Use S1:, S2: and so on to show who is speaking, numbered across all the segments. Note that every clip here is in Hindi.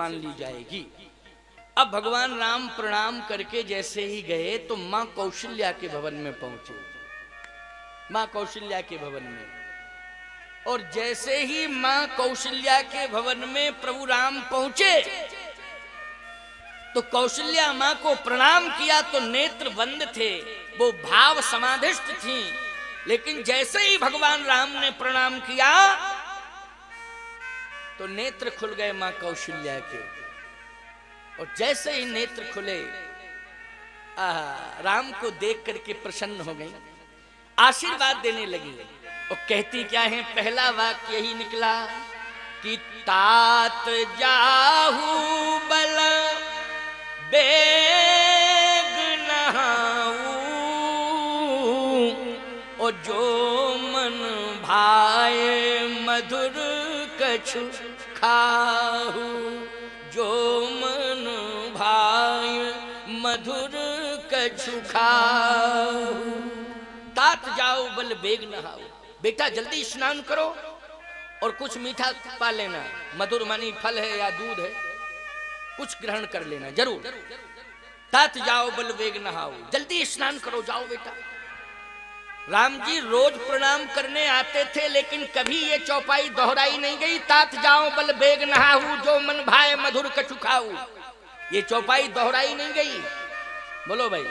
S1: मान ली जाएगी। अब भगवान राम प्रणाम करके जैसे ही गए तो मां कौशल्या के भवन में पहुंचे, मां कौशल्या के भवन में। और जैसे ही मां कौशल्या के भवन में प्रभु राम पहुंचे तो कौशल्या मां को प्रणाम किया तो नेत्र बंद थे, वो भाव समाधिष्ट थी। लेकिन जैसे ही भगवान राम ने प्रणाम किया तो नेत्र खुल गए मां कौशल्या के। और जैसे ही नेत्र खुले राम को देख करके प्रसन्न हो गई, आशीर्वाद देने लगी। और कहती क्या है, पहला वाक्य यही निकला कि तात जाहू बल बेग नहाऊ, और जो मन भाए मधुर कछु खाहू, जो मन भाए मधुर कछु खाहू। तात जाओ बल बेग नहाओ, बेटा जल्दी स्नान करो और कुछ मीठा पा लेना, मधुर मानी फल है या दूध है, कुछ ग्रहण कर लेना जरूर। तात जाओ बल बेग नहाओ, जल्दी स्नान करो, जाओ बेटा। राम जी रोज प्रणाम करने आते थे, लेकिन कभी ये चौपाई दोहराई नहीं गई, तात जाओ बल बेग नहाऊ, जो मन भाए मधुर कछु खाऊ। ये चौपाई दोहराई नहीं गई, बोलो भाई।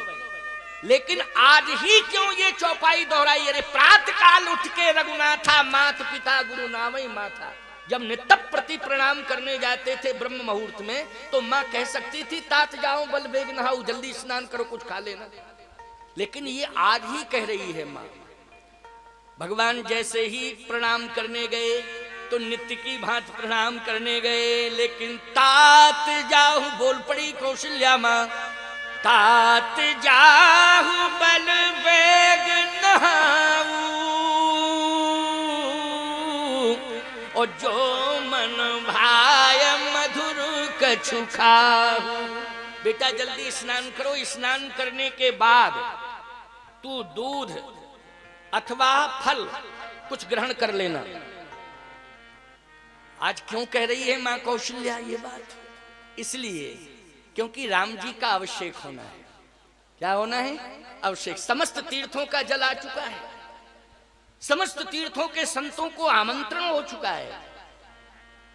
S1: लेकिन आज ही क्यों ये चौपाई दोहराई? अरे प्रातः काल उठ के रघुनाथा मात पिता गुरु नामई माथा, जब नित्य प्रति प्रणाम करने जाते थे ब्रह्म मुहूर्त में, तो माँ कह सकती थी तात जाओ बल बेग नहाऊ, जल्दी स्नान करो, कुछ खा लेना। लेकिन ये आज ही कह रही है माँ। भगवान जैसे ही प्रणाम करने गए तो नित्य की भांति प्रणाम करने गए, लेकिन तात जाहु बोल पड़ी कौशल्या माँ, तात जाहु बल बेग नहाऊ, और जो मन भाय मधुर कछु खाऊ। बेटा जल्दी स्नान करो, स्नान करने के बाद तू दूध अथवा फल कुछ ग्रहण कर लेना। आज क्यों कह रही है मां कौशल्या ये बात? इसलिए क्योंकि राम जी का अभिषेक होना है। क्या होना है? अभिषेक। समस्त तीर्थों का जल आ चुका है, समस्त तीर्थों के संतों को आमंत्रण हो चुका है।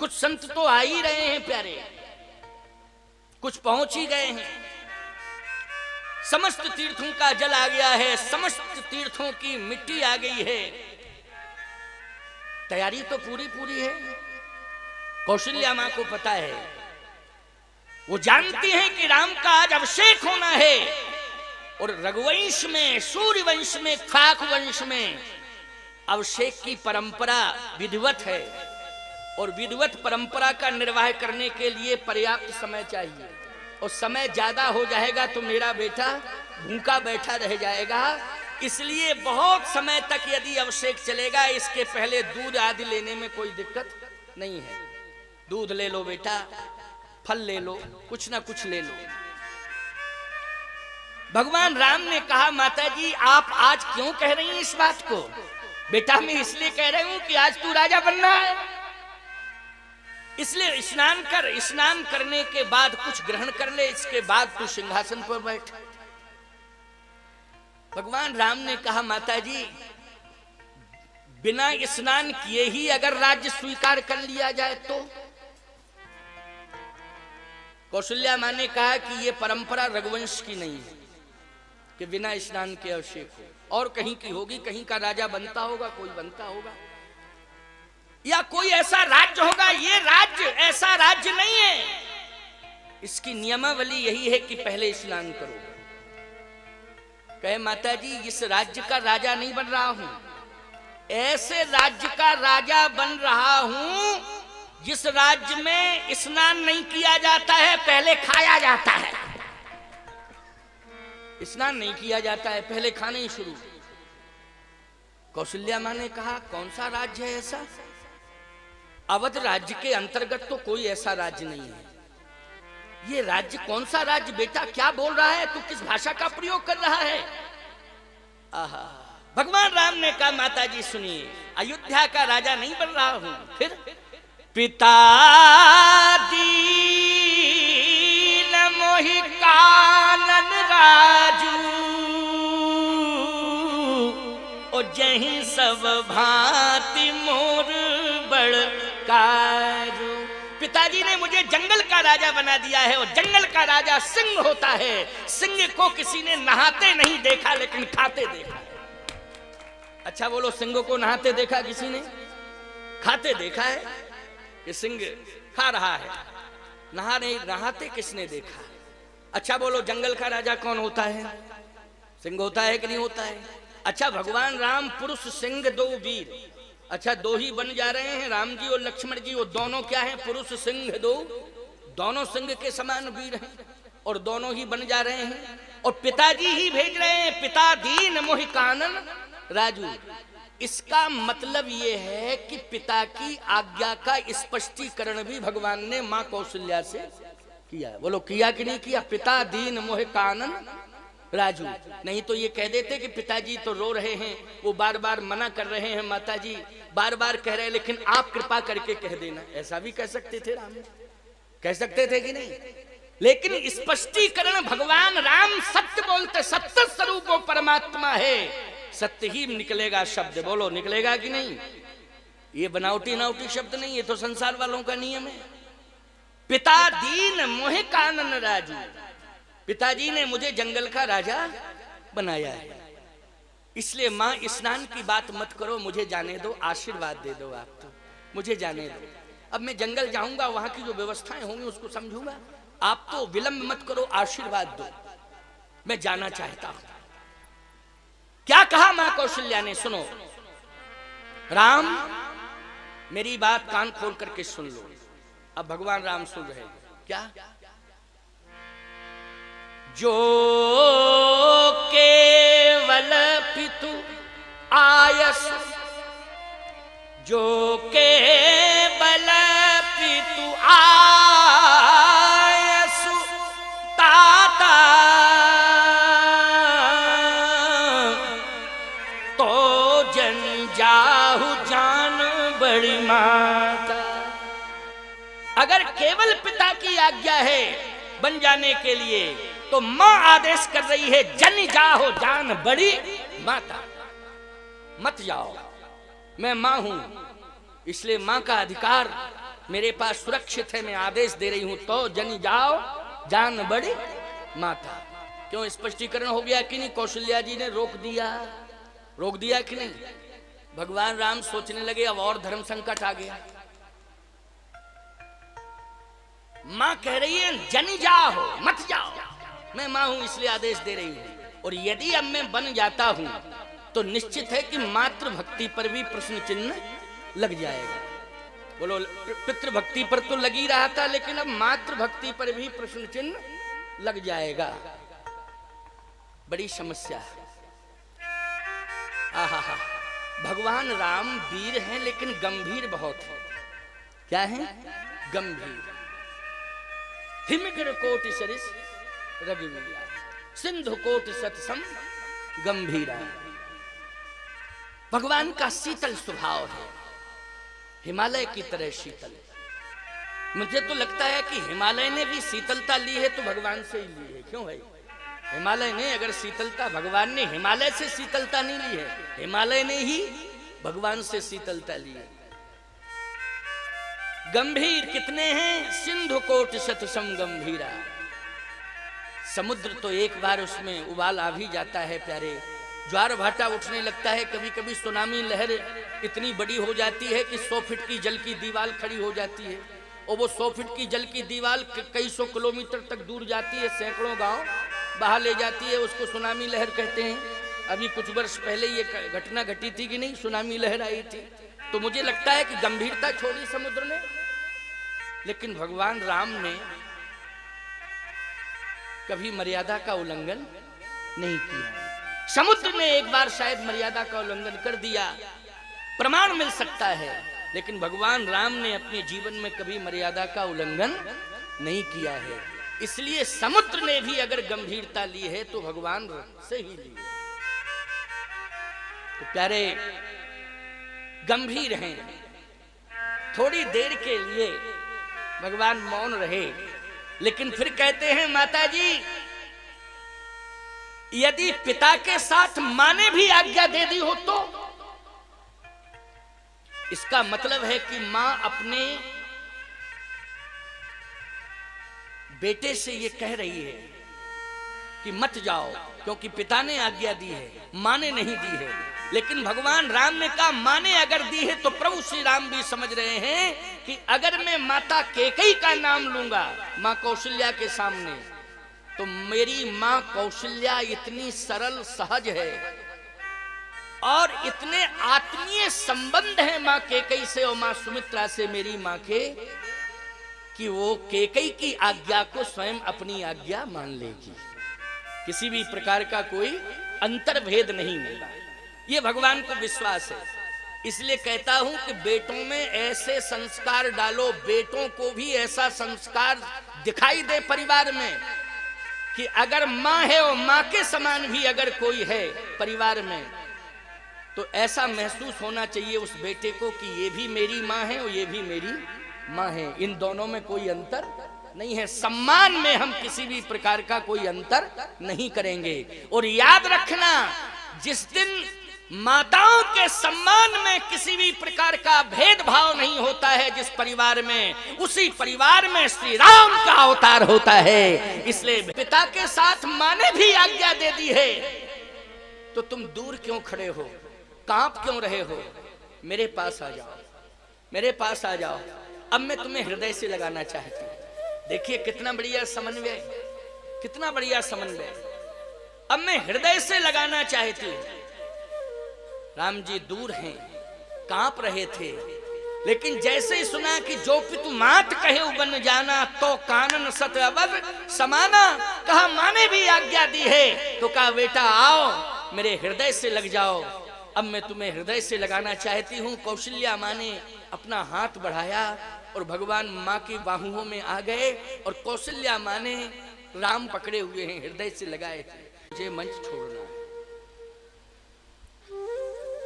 S1: कुछ संत तो आ ही रहे हैं प्यारे, कुछ पहुंच ही गए हैं। समस्त तीर्थों का जल आ गया है, समस्त तीर्थों की मिट्टी आ गई है, तैयारी तो पूरी पूरी है। कौशल्या मां को पता है, वो जानती हैं कि राम का आज अभिषेक होना है। और रघुवंश में, सूर्यवंश में, खाक वंश में अभिषेक की परंपरा विधिवत है, और विधिवत परंपरा का निर्वाह करने के लिए पर्याप्त समय चाहिए। और समय ज्यादा हो जाएगा तो मेरा बेटा भूखा बैठा रह जाएगा, इसलिए बहुत समय तक यदि अभिषेक चलेगा, इसके पहले दूध आदि लेने में कोई दिक्कत नहीं है। दूध ले लो बेटा, फल ले लो, कुछ ना कुछ ले लो। भगवान राम ने कहा माता जी आप आज क्यों कह रही हैं इस बात को? बेटा मैं इसलिए कह रही हूं कि आज तू राजा बनना है, इसलिए स्नान कर, स्नान करने के बाद कुछ ग्रहण कर ले, इसके बाद तू सिंहासन पर बैठ। भगवान राम ने कहा माता जी बिना स्नान किए ही अगर राज्य स्वीकार कर लिया जाए तो? कौशल्या मां ने कहा कि यह परंपरा रघुवंश की नहीं है कि बिना स्नान के अभिषेक हो, और कहीं की होगी, कहीं का राजा बनता होगा, कोई बनता होगा, या कोई ऐसा राज्य होगा। ये राज्य ऐसा राज्य नहीं है, इसकी नियमावली यही है कि पहले स्नान करो। कहे माता जी इस राज्य का राजा नहीं बन रहा हूं, ऐसे राज्य का राजा बन रहा हूं जिस राज्य में स्नान नहीं किया जाता है, पहले खाया जाता है। स्नान नहीं किया जाता है, पहले खाने ही शुरू। कौशल्या मां ने कहा कौन सा राज्य है ऐसा? अवध राज्य के अंतर्गत तो कोई ऐसा राज्य नहीं है। ये राज्य कौन सा राज्य? बेटा क्या बोल रहा है तू? किस भाषा का प्रयोग कर रहा है? आहा। भगवान राम ने कहा माता जी सुनिए, अयोध्या का राजा नहीं बन रहा हूं, फिर पिता दी नहीं सब भांति मोर बड़ कारू। पिताजी ने मुझे जंगल का राजा बना दिया है और जंगल का राजा सिंह होता है। सिंह को किसी ने नहाते नहीं देखा लेकिन खाते देखा। अच्छा बोलो, सिंह को नहाते देखा किसी ने? खाते देखा है कि सिंह खा रहा है, नहाते किसने देखा? अच्छा बोलो, जंगल का राजा कौन होता है? सिंह होता है कि नहीं होता है? अच्छा, भगवान राम पुरुष सिंह दो वीर, अच्छा दो ही बन जा रहे हैं, राम जी और लक्ष्मण जी, वो दोनों क्या हैं? पुरुष सिंह दो, दोनों सिंह के समान वीर हैं और दोनों ही बन जा रहे हैं और पिताजी ही भेज रहे हैं, पिता दीन मोहि कानन राजू। इसका मतलब ये है कि पिता की आज्ञा का स्पष्टीकरण भी भगवान ने मां कौशल्या से किया। बोलो किया कि नहीं किया? पिता दीन मोहि कानन राजू। नहीं तो ये कह देते कि पिताजी तो रो रहे हैं, वो बार बार मना कर रहे हैं, माताजी बार बार कह रहे हैं, लेकिन आप कृपा करके कह देना। ऐसा भी कह सकते थे राम, कह सकते थे कि नहीं? लेकिन स्पष्टीकरण भगवान राम सत्य बोलते, सत्य स्वरूप वो परमात्मा है, सत्य ही निकलेगा शब्द। बोलो निकलेगा कि नहीं? ये बनावटी नावटी शब्द नहीं, ये तो संसार वालों का नियम है। पिता दीन मोहि कानन राजू, पिताजी ने मुझे जंगल का राजा बनाया है। इसलिए मां स्नान की बात मत करो, मुझे जाने दो, आशीर्वाद दे दो, आप तो मुझे जाने दो। अब मैं जंगल जाऊंगा, वहां की जो व्यवस्थाएं होंगी उसको समझूंगा, आप तो विलंब मत करो, आशीर्वाद दो, मैं जाना चाहता हूं। क्या कहा मां कौशल्या ने? सुनो राम, मेरी बात कान खोल करके सुन लो। अब भगवान राम सुन रहे हैं। क्या? जो केवल पितु आयस, जो केवल पितु आयस ताता, तो जन जाहु जान बड़ी माता। अगर केवल पिता की आज्ञा है बन जाने के लिए, तो मां आदेश कर रही है, जन जाहो जान बड़ी माता, मत जाओ, मैं मां हूं, इसलिए मां का अधिकार मेरे पास सुरक्षित है, मैं आदेश दे रही हूं, तो जन जाओ जान बड़ी माता। क्यों? स्पष्टीकरण हो गया कि नहीं? कौशल्या जी ने रोक दिया कि नहीं? भगवान राम सोचने लगे अब और धर्म संकट आ गया। मां कह रही है जन जाओ, मत जाओ, मैं मां हूं इसलिए आदेश दे रही हूं। और यदि अब मैं बन जाता हूं तो निश्चित है कि मातृ भक्ति पर भी प्रश्न चिन्ह लग जाएगा। बोलो, पितृभक्ति पर तो लग ही रहा था, लेकिन अब मातृ भक्ति पर भी प्रश्न चिन्ह लग जाएगा। बड़ी समस्या है। आहा, भगवान राम वीर हैं लेकिन गंभीर बहुत है। क्या है? गंभीर। हिमगिर कोटि सरिस रघुवीरा, सिंधु कोटि सतसम गंभीरा। भगवान का शीतल स्वभाव है, हिमालय की तरह शीतल। मुझे तो लगता है कि हिमालय ने भी शीतलता ली है तो भगवान से ही ली है। क्यों भाई? हिमालय ने अगर शीतलता, भगवान ने हिमालय से शीतलता नहीं ली है, हिमालय ने ही भगवान से शीतलता ली है। गंभीर कितने हैं? सिंधु कोटि शतसम गंभीरा। समुद्र तो एक बार उसमें उबाल आ भी जाता है प्यारे, ज्वार भाटा उठने लगता है, कभी कभी सुनामी लहर इतनी बड़ी हो जाती है कि 100 फीट की जल की दीवार खड़ी हो जाती है, और वो 100 फीट की जल की दीवार कई सौ किलोमीटर तक दूर जाती है, सैकड़ों गांव बहा ले जाती है, उसको सुनामी लहर कहते हैं। अभी कुछ वर्ष पहले ये घटना घटी थी कि नहीं, सुनामी लहर आई थी। तो मुझे लगता है कि गंभीरता छोड़ी समुद्र ने, लेकिन भगवान राम ने कभी मर्यादा का उल्लंघन नहीं किया। समुद्र ने एक बार शायद मर्यादा का उल्लंघन कर दिया, प्रमाण मिल सकता है, लेकिन भगवान राम ने अपने जीवन में कभी मर्यादा का उल्लंघन नहीं किया है। इसलिए समुद्र ने भी अगर गंभीरता ली है तो भगवान से ही ली है। तो प्यारे गंभीर हैं। थोड़ी देर के लिए भगवान मौन रहे, लेकिन फिर कहते हैं माता जी, यदि पिता के साथ मां ने भी आज्ञा दे दी हो इसका मतलब है कि मां अपने बेटे से ये कह रही है कि मत जाओ, क्योंकि पिता ने आज्ञा दी है, मां ने नहीं दी है। लेकिन भगवान राम ने कहा मां ने अगर दी है तो प्रभु श्री राम भी समझ रहे हैं कि अगर मैं माता कैकेयी का नाम लूंगा मां कौशल्या के सामने, तो मेरी मां कौशल्या इतनी सरल सहज है और इतने आत्मीय संबंध है मां कैकेयी से और मां सुमित्रा से मेरी मां के, कि वो कैकेयी की आज्ञा को स्वयं अपनी आज्ञा मान लेगी। किसी भी प्रकार का कोई अंतर्भेद नहीं मिला। ये भगवान को विश्वास है। इसलिए कहता हूं कि बेटों में ऐसे संस्कार डालो, बेटों को भी ऐसा संस्कार दिखाई दे परिवार में कि अगर मां है और मां के समान भी अगर कोई है परिवार में, तो ऐसा महसूस होना चाहिए उस बेटे को कि ये भी मेरी मां है और ये भी मेरी मां है, इन दोनों में कोई अंतर नहीं है। सम्मान में हम किसी भी प्रकार का कोई अंतर नहीं करेंगे। और याद रखना, जिस दिन माताओं के सम्मान में किसी भी प्रकार का भेदभाव नहीं होता है जिस परिवार में, उसी परिवार में श्री राम का अवतार होता है। इसलिए पिता के साथ मां ने भी आज्ञा दे दी है, तो तुम दूर क्यों खड़े हो, कांप क्यों रहे हो? मेरे पास आ जाओ, मेरे पास आ जाओ। अब मैं तुम्हें हृदय से लगाना चाहती हूं। देखिए कितना बढ़िया समन्वय, कितना बढ़िया समन्वय। अब मैं हृदय से लगाना चाहती हूं। राम जी दूर हैं, कांप रहे थे, लेकिन जैसे ही सुना कि जो पितु मात कहे बन जाना, तो कानन सत अवध समाना, कहा मां ने भी आज्ञा दी है, तो कहा बेटा आओ मेरे हृदय से लग जाओ। अब मैं तुम्हें हृदय से लगाना चाहती हूं। कौशल्या मां ने अपना हाथ बढ़ाया और भगवान मां की बाहुओं में आ गए और कौशल्या मां ने राम पकड़े हुए हैं, हृदय से लगाए थे। मुझे मंच छोड़ना है,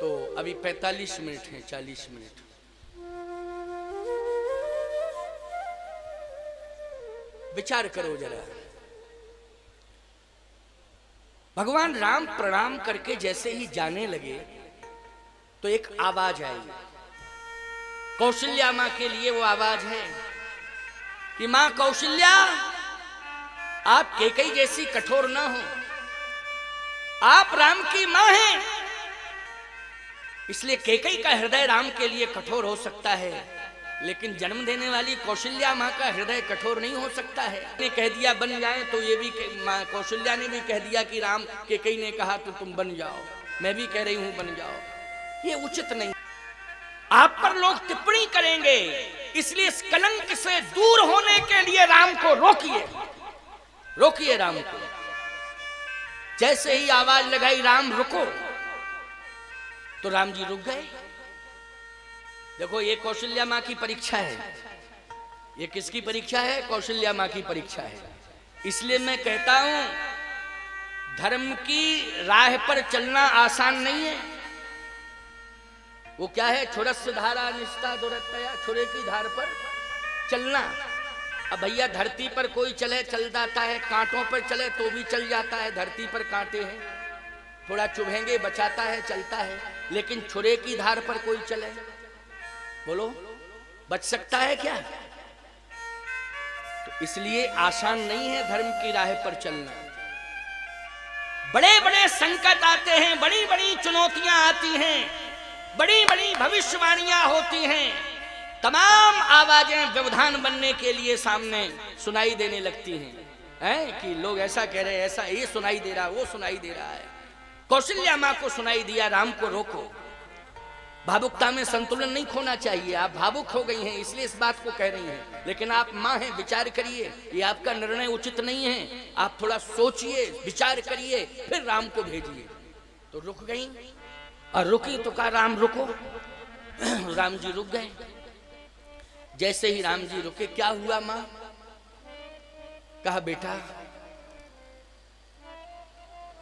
S1: तो अभी 45 मिनट हैं, 40 मिनट। विचार करो जरा। भगवान राम प्रणाम करके जैसे ही जाने लगे तो एक आवाज आई। कौशल्या मां के लिए वो आवाज है कि मां कौशल्या, आप कैकेयी जैसी कठोर ना हो, आप राम की मां हैं, इसलिए कैकेयी का हृदय राम के लिए कठोर हो सकता है, लेकिन जन्म देने वाली कौशल्या मां का हृदय कठोर नहीं हो सकता है। ने कह दिया बन जाए, तो ये भी मां कौशल्या ने भी कह दिया कि राम कैकेयी ने कहा तो तुम बन जाओ, मैं भी कह रही हूं बन जाओ। ये उचित नहीं। आप पर लोग टिप्पणी करेंगे, इसलिए इस कलंक से दूर होने के लिए राम को रोकिए, रोकिए राम को। जैसे ही आवाज लगाई राम रुको, तो राम जी रुक गए। देखो ये कौशल्या मां की परीक्षा है। ये किसकी परीक्षा है? कौशल्या मां की परीक्षा है। इसलिए मैं कहता हूं धर्म की राह पर चलना आसान नहीं है। वो क्या है? छोरस्य धारा निष्ठा दुरतया, छोरे की धार पर चलना। अब भैया धरती पर कोई चले चल जाता है, कांटों पर चले तो भी चल जाता है, धरती पर कांटे हैं, थोड़ा चुभेंगे बचाता है, चलता है। लेकिन छुरे की धार पर कोई चले, बोलो बच सकता है क्या? तो इसलिए आसान नहीं है धर्म की राह पर चलना। बड़े बड़े संकट आते हैं, बड़ी बड़ी चुनौतियां आती हैं, बड़ी बड़ी भविष्यवाणियां होती हैं, तमाम आवाजें व्यवधान बनने के लिए सामने सुनाई देने लगती हैं, कि लोग ऐसा कह रहे हैं, ऐसा ये सुनाई दे रहा, वो सुनाई दे रहा है। कौशल्या मां को सुनाई दिया, राम को रोको। भावुकता में संतुलन नहीं खोना चाहिए। आप भावुक हो गई हैं इसलिए इस बात को कह रही हैं, लेकिन आप मां हैं, विचार करिए, ये आपका निर्णय उचित नहीं है। आप थोड़ा सोचिए, विचार करिए, फिर राम को भेजिए। तो रुक गई और रुकी तो कहा राम रुको। राम जी रुक गए। जैसे ही राम जी रुके, क्या हुआ मां? कहा बेटा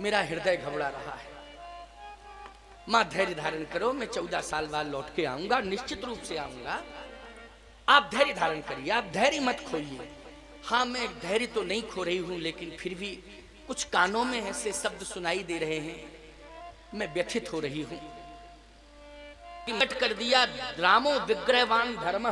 S1: मेरा हृदय घबरा रहा है, मां धैर्य धारण करो, मैं 14 साल बाद लौट के आऊंगा, निश्चित रूप से आऊंगा। आप धैर्य धारण करिए, आप धैर्य मत खोइए। हाँ मैं धैर्य तो नहीं खो रही हूं, लेकिन फिर भी कुछ कानों में ऐसे शब्द सुनाई दे रहे हैं, मैं व्यथित हो रही हूं। कट कर दिया। रामो विग्रहवान धर्म,